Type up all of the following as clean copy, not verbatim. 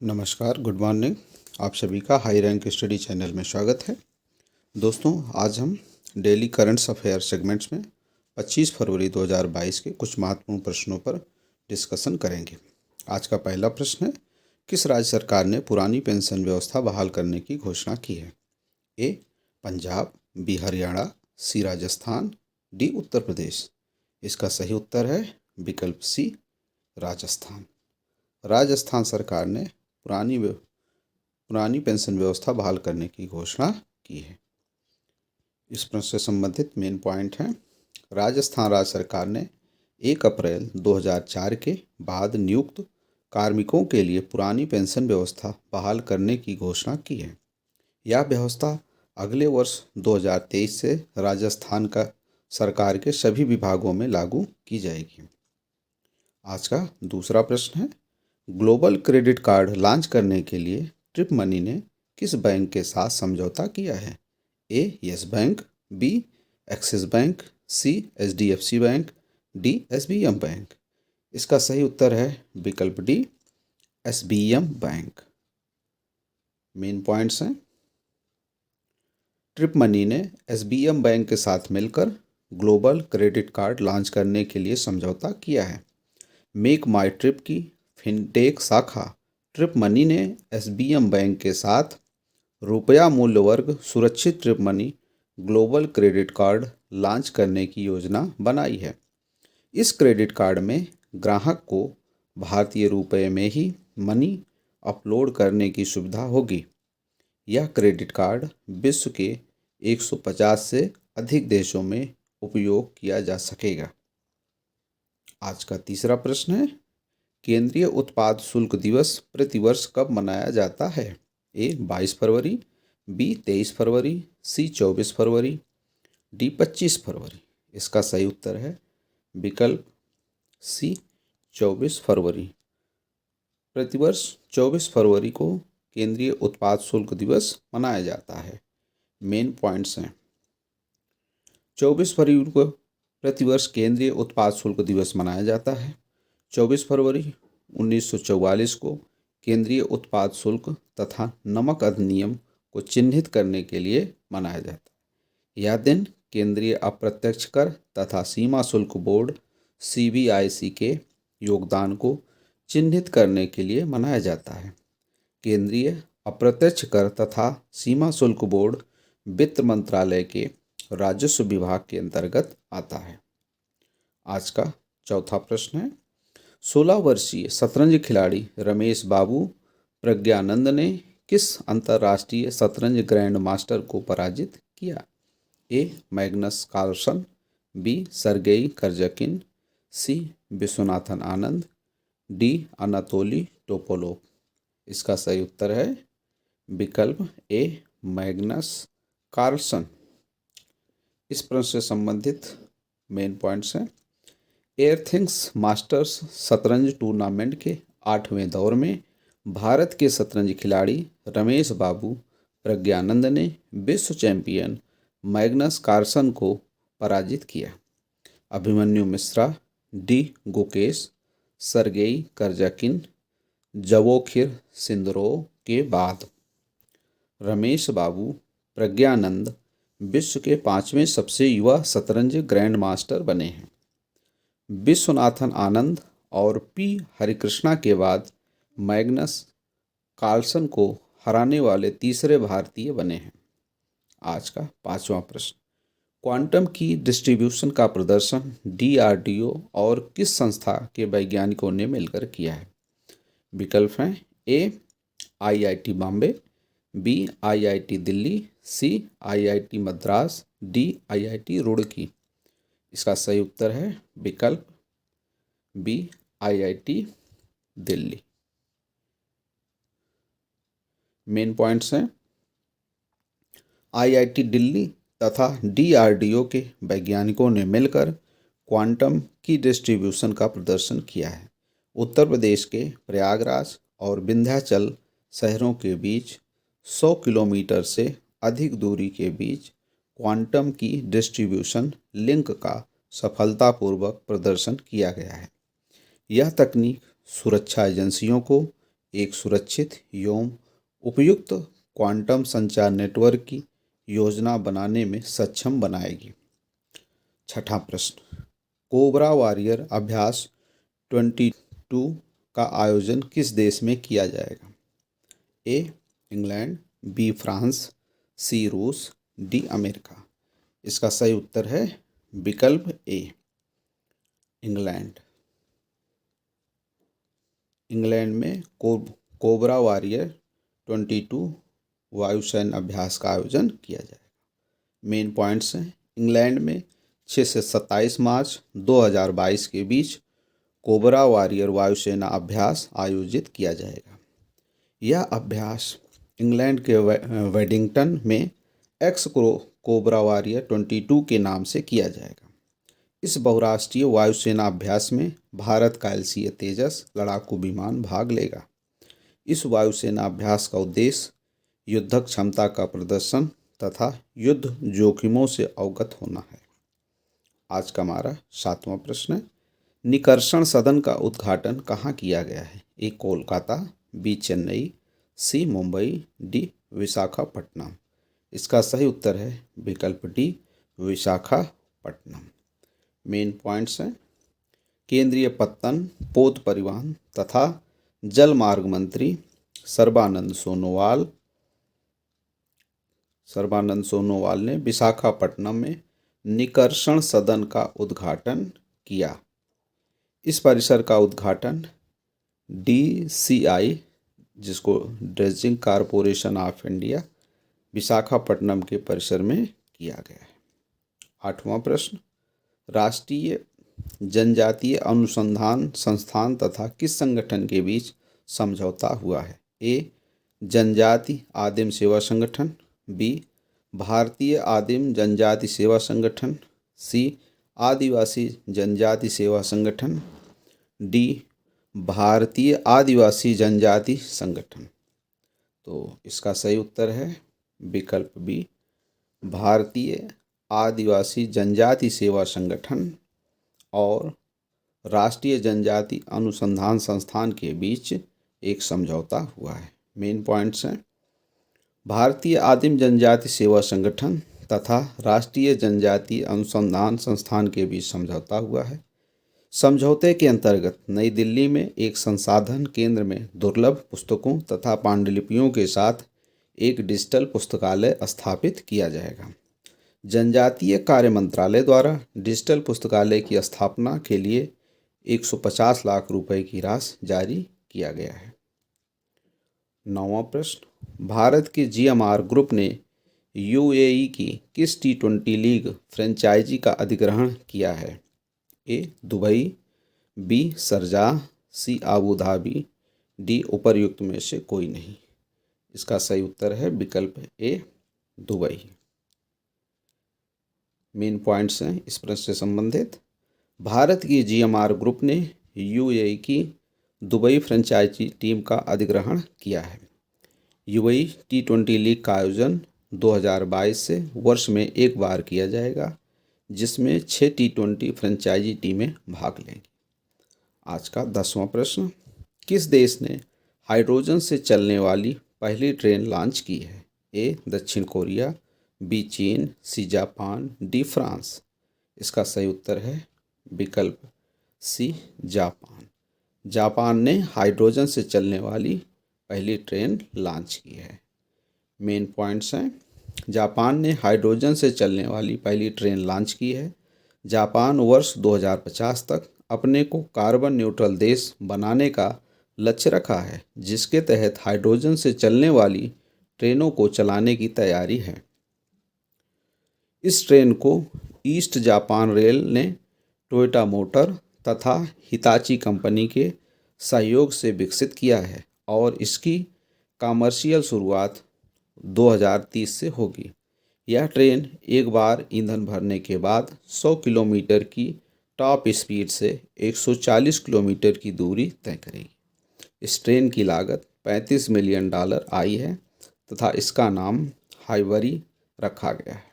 नमस्कार, good morning. आप सभी का हाई रैंक स्टडी चैनल में स्वागत है। दोस्तों, आज हम डेली करंट्स अफेयर सेगमेंट्स में 25 फरवरी 2022 के कुछ महत्वपूर्ण प्रश्नों पर डिस्कशन करेंगे। आज का पहला प्रश्न है, किस राज्य सरकार ने पुरानी पेंशन व्यवस्था बहाल करने की घोषणा की है? ए पंजाब, बी हरियाणा, सी राजस्थान, डी उत्तर प्रदेश। इसका सही उत्तर है विकल्प सी, राजस्थान। राजस्थान सरकार ने पुरानी पेंशन व्यवस्था बहाल करने की घोषणा की है। इस प्रश्न से संबंधित मेन पॉइंट हैं। राजस्थान राज्य सरकार ने 1 अप्रैल 2004 के बाद नियुक्त कार्मिकों के लिए पुरानी पेंशन व्यवस्था बहाल करने की घोषणा की है। यह व्यवस्था अगले वर्ष 2023 से राजस्थान का सरकार के सभी विभागों में लागू की जाएगी। आज का दूसरा प्रश्न है, ग्लोबल क्रेडिट कार्ड लॉन्च करने के लिए ट्रिप मनी ने किस बैंक के साथ समझौता किया है? A Yes Bank, B Axis Bank, C HDFC Bank, D SBM Bank. इसका सही उत्तर है विकल्प D, SBM Bank. Main points हैं, ट्रिप मनी ने एसबीएम बैंक के साथ मिलकर ग्लोबल क्रेडिट कार्ड लॉन्च करने के लिए समझौता किया है। मेक माई ट्रिप की फिनटेक शाखा ट्रिप मनी ने एसबीएम बैंक के साथ रुपया मूल्य वर्ग सुरक्षित trip money global credit card launch करने की योजना बनाई है। इस क्रेडिट कार्ड में ग्राहक को भारतीय रुपये में ही मनी अपलोड करने की सुविधा होगी। यह क्रेडिट कार्ड विश्व के 150 से अधिक देशों में उपयोग किया जा सकेगा। आज का तीसरा प्रश्न है, केंद्रीय उत्पाद शुल्क दिवस प्रतिवर्ष कब मनाया जाता है? ए 22 फरवरी, बी 23 फरवरी, सी 24 फरवरी, डी 25 फरवरी। इसका सही उत्तर है विकल्प सी, 24 फरवरी। प्रतिवर्ष 24 फरवरी को केंद्रीय उत्पाद शुल्क दिवस मनाया जाता है। मेन पॉइंट्स हैं, 24 फरवरी को प्रतिवर्ष केंद्रीय उत्पाद शुल्क दिवस मनाया जाता है। 24 फरवरी 1944 को केंद्रीय उत्पाद शुल्क तथा नमक अधिनियम को चिन्हित करने के लिए मनाया जाता है। यह दिन केंद्रीय अप्रत्यक्ष कर तथा सीमा शुल्क बोर्ड सीबीआईसी के योगदान को चिन्हित करने के लिए मनाया जाता है। केंद्रीय अप्रत्यक्ष कर तथा सीमा शुल्क बोर्ड वित्त मंत्रालय के राजस्व विभाग के अंतर्गत आता है। आज का चौथा प्रश्न है, 16 वर्षीय शतरंज खिलाड़ी रमेश बाबू प्रज्ञानंद ने किस अंतर्राष्ट्रीय शतरंज ग्रैंड मास्टर को पराजित किया? ए मैग्नस कार्लसन, बी सर्गेई कर्जकिन, सी विश्वनाथन आनंद, डी अनातोली टोपोलोव। इसका सही उत्तर है विकल्प ए, मैग्नस कार्लसन। इस प्रश्न से संबंधित मेन पॉइंट्स हैं, एयरथिंग्स मास्टर्स शतरंज टूर्नामेंट के 8वें दौर में भारत के शतरंज खिलाड़ी रमेश बाबू प्रज्ञानंद ने विश्व चैंपियन मैग्नस कार्लसन को पराजित किया। अभिमन्यु मिश्रा, डी गुकेश, सर्गेई कर्जाकिन, जवोखिर सिंदरोव के बाद रमेश बाबू प्रज्ञानंद विश्व के 5वें सबसे युवा शतरंज ग्रैंड मास्टर बने हैं। विश्वनाथन आनंद और पी हरिकृष्णा के बाद मैग्नस कार्लसन को हराने वाले तीसरे भारतीय बने हैं। आज का पांचवा प्रश्न, क्वांटम की डिस्ट्रीब्यूशन का प्रदर्शन डीआरडीओ और किस संस्था के वैज्ञानिकों ने मिलकर किया है? विकल्प हैं, A IIT Bombay, B IIT Delhi, C IIT Madras, D IIT Roorkee. इसका सही उत्तर है विकल्प B, IIT Delhi. Main points हैं, आईआईटी दिल्ली तथा डीआरडीओ के वैज्ञानिकों ने मिलकर क्वांटम की डिस्ट्रीब्यूशन का प्रदर्शन किया है। उत्तर प्रदेश के प्रयागराज और विंध्याचल शहरों के बीच 100 किलोमीटर से अधिक दूरी के बीच क्वांटम की डिस्ट्रीब्यूशन लिंक का सफलतापूर्वक प्रदर्शन किया गया है। यह तकनीक सुरक्षा एजेंसियों को एक सुरक्षित एवं उपयुक्त क्वांटम संचार नेटवर्क की योजना बनाने में सक्षम बनाएगी। छठा प्रश्न, कोबरा वॉरियर अभ्यास 22 का आयोजन किस देश में किया जाएगा? ए इंग्लैंड, बी फ्रांस, सी रूस, डी अमेरिका। इसका सही उत्तर है विकल्प ए इंग्लैंड। इंग्लैंड में कोबरा वॉरियर 22 वायुसेना अभ्यास का आयोजन किया जाएगा। मेन पॉइंट्स हैं, इंग्लैंड में 6 से 27 मार्च 2022 के बीच कोबरा वॉरियर वायुसेना अभ्यास आयोजित किया जाएगा। यह अभ्यास इंग्लैंड के वेडिंगटन में एक्स कोबरा वॉरियर 22 के नाम से किया जाएगा। इस बहुराष्ट्रीय वायुसेना अभ्यास में भारत का LCA तेजस लड़ाकू विमान भाग लेगा। इस वायुसेना अभ्यास का उद्देश्य युद्धक क्षमता का प्रदर्शन तथा युद्ध जोखिमों से अवगत होना है। आज का हमारा 7वां प्रश्न है, निकर्षण सदन का उद्घाटन कहाँ किया गया है? ए कोलकाता, बी चेन्नई, सी मुंबई, डी विशाखापट्टनम। इसका सही उत्तर है विकल्प डी विशाखापट्टनम। मेन पॉइंट्स हैं, केंद्रीय पत्तन, पोत परिवहन तथा जल मार्ग मंत्री सर्बानंद सोनोवाल ने विशाखापट्टनम में निकर्षण सदन का उद्घाटन किया। इस परिसर का उद्घाटन DCI, जिसको dredging corporation of India, Visakhapatnam के परिसर में किया गया है। 8वां प्रश्न, राष्ट्रीय जनजातीय अनुसंधान संस्थान तथा किस संगठन के बीच समझौता हुआ है? ए जनजाति आदिम सेवा संगठन, बी भारतीय आदिम जनजाति सेवा संगठन, सी आदिवासी जनजाति सेवा संगठन, डी भारतीय आदिवासी जनजाति संगठन। तो इसका सही उत्तर है विकल्प बी भारतीय आदिवासी जनजाति सेवा संगठन और राष्ट्रीय जनजाति अनुसंधान संस्थान के बीच एक समझौता हुआ है। मेन पॉइंट्स हैं, भारतीय आदिम जनजाति सेवा संगठन तथा राष्ट्रीय जनजाति अनुसंधान संस्थान के बीच समझौता हुआ है। समझौते के अंतर्गत नई दिल्ली में एक संसाधन केंद्र में दुर्लभ पुस्तकों तथा पांडुलिपियों के साथ एक डिजिटल पुस्तकालय स्थापित किया जाएगा। जनजातीय कार्य मंत्रालय द्वारा डिजिटल पुस्तकालय की स्थापना के लिए 150 लाख रुपए की राशि जारी किया गया है। 9वां प्रश्न, भारत के GMR ग्रुप ने UAE की किस T20 लीग फ्रेंचाइजी का अधिग्रहण किया है? ए दुबई, बी शारजाह, सी आबू धाबी, डी उपर्युक्त में से कोई नहीं। इसका सही उत्तर है विकल्प ए दुबई। मेन पॉइंट्स हैं इस प्रश्न से संबंधित, भारत की GMR ग्रुप ने UAE की दुबई फ्रेंचाइजी टीम का अधिग्रहण किया है। UAE T20 लीग का आयोजन 2022 से वर्ष में एक बार किया जाएगा, जिसमें 6 T20 फ्रेंचाइजी टीमें भाग लेंगी। आज का 10वां प्रश्न, किस देश ने हाइड्रोजन से चलने वाली पहली ट्रेन लॉन्च की है? ए दक्षिण कोरिया, बी चीन, सी जापान, डी फ्रांस। इसका सही उत्तर है विकल्प सी जापान। जापान ने हाइड्रोजन से चलने वाली पहली ट्रेन लॉन्च की है। मेन पॉइंट्स हैं, जापान ने हाइड्रोजन से चलने वाली पहली ट्रेन लॉन्च की है। जापान वर्ष 2050 तक अपने को कार्बन न्यूट्रल देश बनाने का लक्ष्य रखा है, जिसके तहत हाइड्रोजन से चलने वाली ट्रेनों को चलाने की तैयारी है। इस ट्रेन को ईस्ट जापान रेल ने टोयोटा मोटर तथा हिताची कंपनी के सहयोग से विकसित किया है और इसकी कमर्शियल शुरुआत 2030 से होगी। यह ट्रेन एक बार ईंधन भरने के बाद 100 किलोमीटर की टॉप स्पीड से 140 किलोमीटर की दूरी तय करेगी। इस ट्रेन की लागत $35 मिलियन आई है तथा इसका नाम हाइवरी रखा गया है।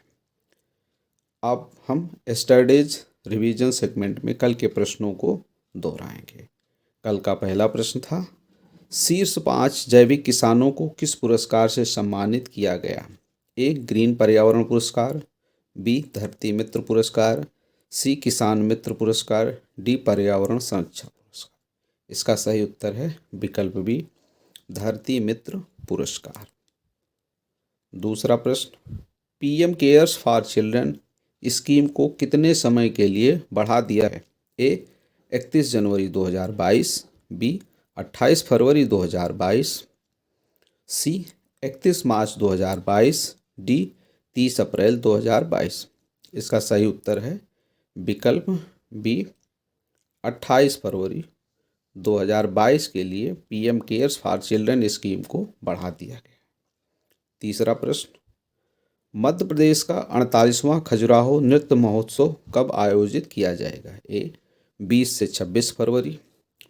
अब हम यस्टरडेज रिवीजन सेगमेंट में कल के प्रश्नों को दोहराएंगे। कल का पहला प्रश्न था, शीर्ष 5 जैविक किसानों को किस पुरस्कार से सम्मानित किया गया? ए ग्रीन पर्यावरण पुरस्कार, बी धरती मित्र पुरस्कार, सी किसान मित्र पुरस्कार, डी पर्यावरण संरक्षण पुरस्कार। इसका सही उत्तर है विकल्प बी धरती मित्र पुरस्कार। दूसरा प्रश्न, PM cares for children scheme को कितने समय के लिए बढ़ा दिया है? ए 31 जनवरी 2022, बी 28 फरवरी 2022, सी 31 मार्च 2022, डी 30 अप्रैल 2022। इसका सही उत्तर है विकल्प बी 28 फरवरी 2022 के लिए PM cares for children scheme को बढ़ा दिया गया। तीसरा प्रश्न, मध्य प्रदेश का 48वां खजुराहो नृत्य महोत्सव कब आयोजित किया जाएगा? ए 20 से 26 फरवरी,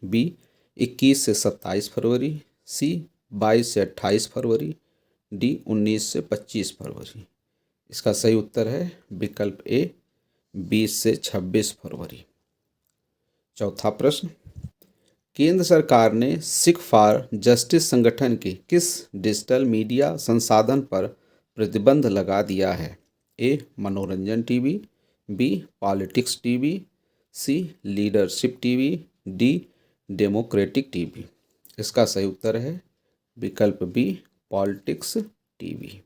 बी 21 से 27 फरवरी, सी 22 से 28 फरवरी, डी 19 से 25 फरवरी। इसका सही उत्तर है विकल्प ए 20 से 26 फरवरी। चौथा प्रश्न, केंद्र सरकार ने सिख फॉर जस्टिस संगठन के किस डिजिटल मीडिया संसाधन पर प्रतिबंध लगा दिया है? A Manoranjan TV, B politics TV, C leadership TV, D democratic TV. इसका सही उत्तर है विकल्प बी पॉलिटिक्स टीवी।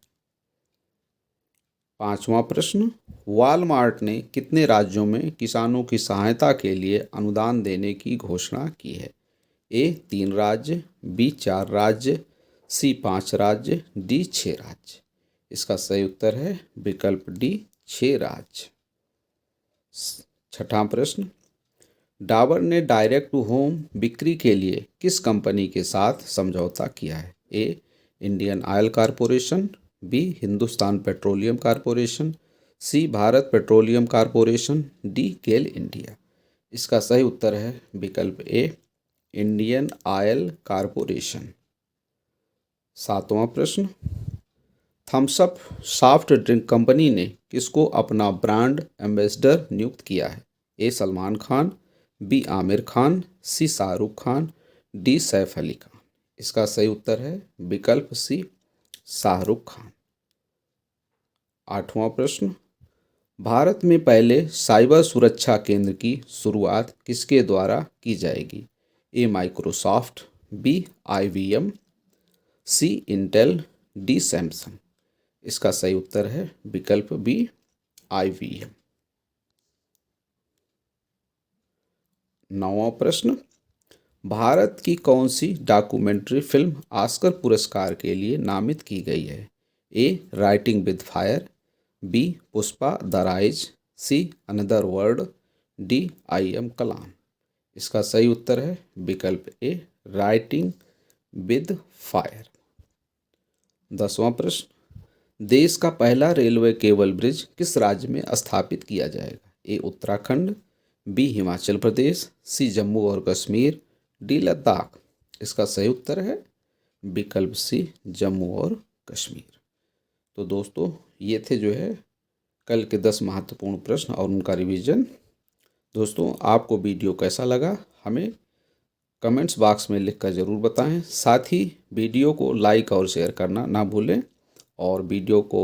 पांचवा प्रश्न, वॉलमार्ट ने कितने राज्यों में किसानों की सहायता के लिए अनुदान देने की घोषणा की है? ए 3 राज्य, बी 4 राज्य, सी 5 राज्य, डी 6 राज्य। इसका सही उत्तर है विकल्प डी 6 राज्य। छठा प्रश्न, डाबर ने डायरेक्ट टू होम बिक्री के लिए किस कंपनी के साथ समझौता किया है? A Indian Oil Corporation, B Hindustan Petroleum Corporation, C Bharat Petroleum Corporation, D GAIL India. इसका सही उत्तर है विकल्प ए इंडियन ऑयल कॉरपोरेशन। सातवां प्रश्न, Thums Up soft drink company ने किसको अपना ब्रांड एम्बेसडर नियुक्त किया है? A Salman Khan, B Aamir Khan, C Shahrukh Khan, D Saif Ali Khan. इसका सही उत्तर है विकल्प सी शाहरुख खान। आठवां प्रश्न, भारत में पहले साइबर सुरक्षा केंद्र की शुरुआत किसके द्वारा की जाएगी? A Microsoft, B IBM, C Intel, D Samsung. इसका सही उत्तर है विकल्प बी IBM। नौवां प्रश्न, भारत की कौन सी डॉक्यूमेंट्री फिल्म ऑस्कर पुरस्कार के लिए नामित की गई है? A writing with fire, B Pushpa the rise, C another world, D I Am Kalam. इसका सही उत्तर है विकल्प ए राइटिंग विद फायर। 10वां प्रश्न, देश का पहला रेलवे केबल ब्रिज किस राज्य में स्थापित किया जाएगा? ए उत्तराखंड, बी हिमाचल प्रदेश, सी जम्मू और कश्मीर, डी लद्दाख। इसका सही उत्तर है विकल्प सी जम्मू और कश्मीर। तो दोस्तों ये थे जो है कल के 10 महत्वपूर्ण प्रश्न और उनका रिवीजन। दोस्तों आपको वीडियो कैसा लगा हमें कमेंट्स बॉक्स में लिखकर ज़रूर बताएं। साथ ही वीडियो को लाइक और शेयर करना ना भूलें और वीडियो को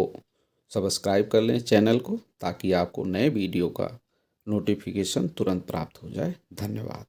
सब्सक्राइब कर लें चैनल को, ताकि आपको नए वीडियो का नोटिफिकेशन तुरंत प्राप्त हो जाए। धन्यवाद।